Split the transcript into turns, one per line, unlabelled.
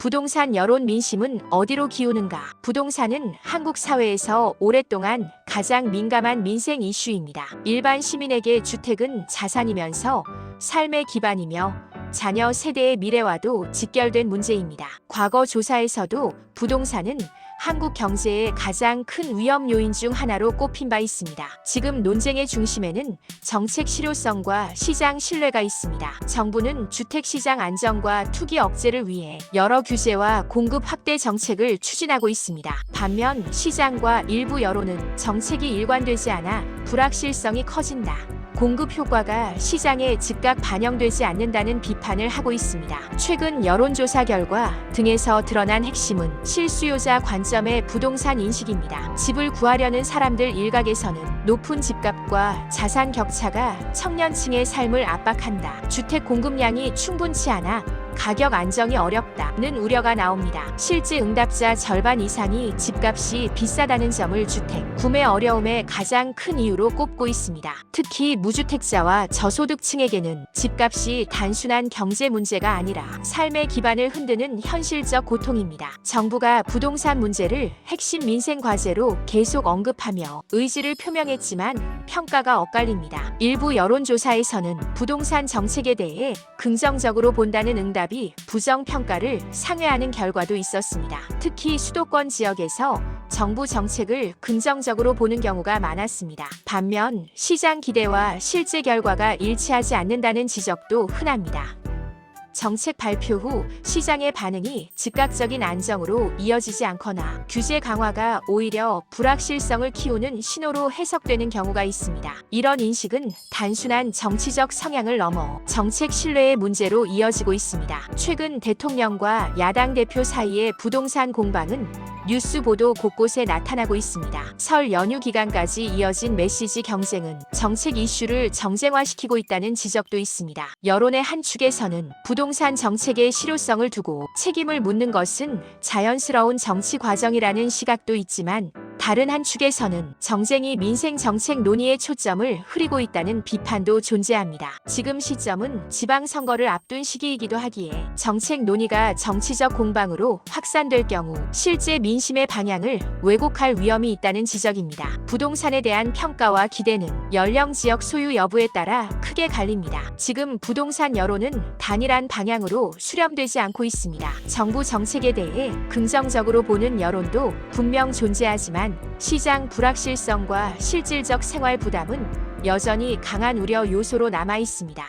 부동산 여론 민심은 어디로 기우는가? 부동산은 한국 사회에서 오랫동안 가장 민감한 민생 이슈입니다. 일반 시민에게 주택은 자산이면서 삶의 기반이며 자녀 세대의 미래와도 직결된 문제입니다. 과거 조사에서도 부동산은 한국 경제의 가장 큰 위험 요인 중 하나로 꼽힌 바 있습니다. 지금 논쟁의 중심에는 정책 실효성과 시장 신뢰가 있습니다. 정부는 주택시장 안정과 투기 억제를 위해 여러 규제와 공급 확대 정책을 추진하고 있습니다. 반면 시장과 일부 여론은 정책이 일관되지 않아 불확실성이 커진다, 공급 효과가 시장에 즉각 반영되지 않는다는 비판을 하고 있습니다. 최근 여론조사 결과 등에서 드러난 핵심은 실수요자 관점의 부동산 인식입니다. 집을 구하려는 사람들 일각에서는 높은 집값과 자산 격차가 청년층의 삶을 압박한다, 주택 공급량이 충분치 않아 가격 안정이 어렵다는 우려가 나옵니다. 실제 응답자 절반 이상이 집값이 비싸다는 점을 주택 구매 어려움의 가장 큰 이유로 꼽고 있습니다. 특히 무주택자와 저소득층에게는 집값이 단순한 경제 문제가 아니라 삶의 기반을 흔드는 현실적 고통입니다. 정부가 부동산 문제를 핵심 민생 과제로 계속 언급하며 의지를 표명했지만 평가가 엇갈립니다. 일부 여론조사에서는 부동산 정책에 대해 긍정적으로 본다는 응답이 부정평가를 상회하는 결과도 있었습니다. 특히 수도권 지역에서 정부 정책을 긍정적으로 보는 경우가 많았습니다. 반면 시장 기대와 실제 결과가 일치하지 않는다는 지적도 흔합니다. 정책 발표 후 시장의 반응이 즉각적인 안정으로 이어지지 않거나 규제 강화가 오히려 불확실성을 키우는 신호로 해석되는 경우가 있습니다. 이런 인식은 단순한 정치적 성향을 넘어 정책 신뢰의 문제로 이어지고 있습니다. 최근 대통령과 야당 대표 사이의 부동산 공방은 뉴스 보도 곳곳에 나타나고 있습니다. 설 연휴 기간까지 이어진 메시지 경쟁은 정책 이슈를 정쟁화시키고 있다는 지적도 있습니다. 여론의 한 축에서는 부동산 정책의 실효성을 두고 책임을 묻는 것은 자연스러운 정치 과정이라는 시각도 있지만, 다른 한 축에서는 정쟁이 민생 정책 논의에 초점을 흐리고 있다는 비판도 존재합니다. 지금 시점은 지방선거를 앞둔 시기이기도 하기에 정책 논의가 정치적 공방으로 확산될 경우 실제 민심의 방향을 왜곡할 위험이 있다는 지적입니다. 부동산에 대한 평가와 기대는 연령, 지역 소유 여부에 따라 크게 갈립니다. 지금 부동산 여론은 단일한 방향으로 수렴되지 않고 있습니다. 정부 정책에 대해 긍정적으로 보는 여론도 분명 존재하지만 시장 불확실성과 실질적 생활 부담은 여전히 강한 우려 요소로 남아 있습니다.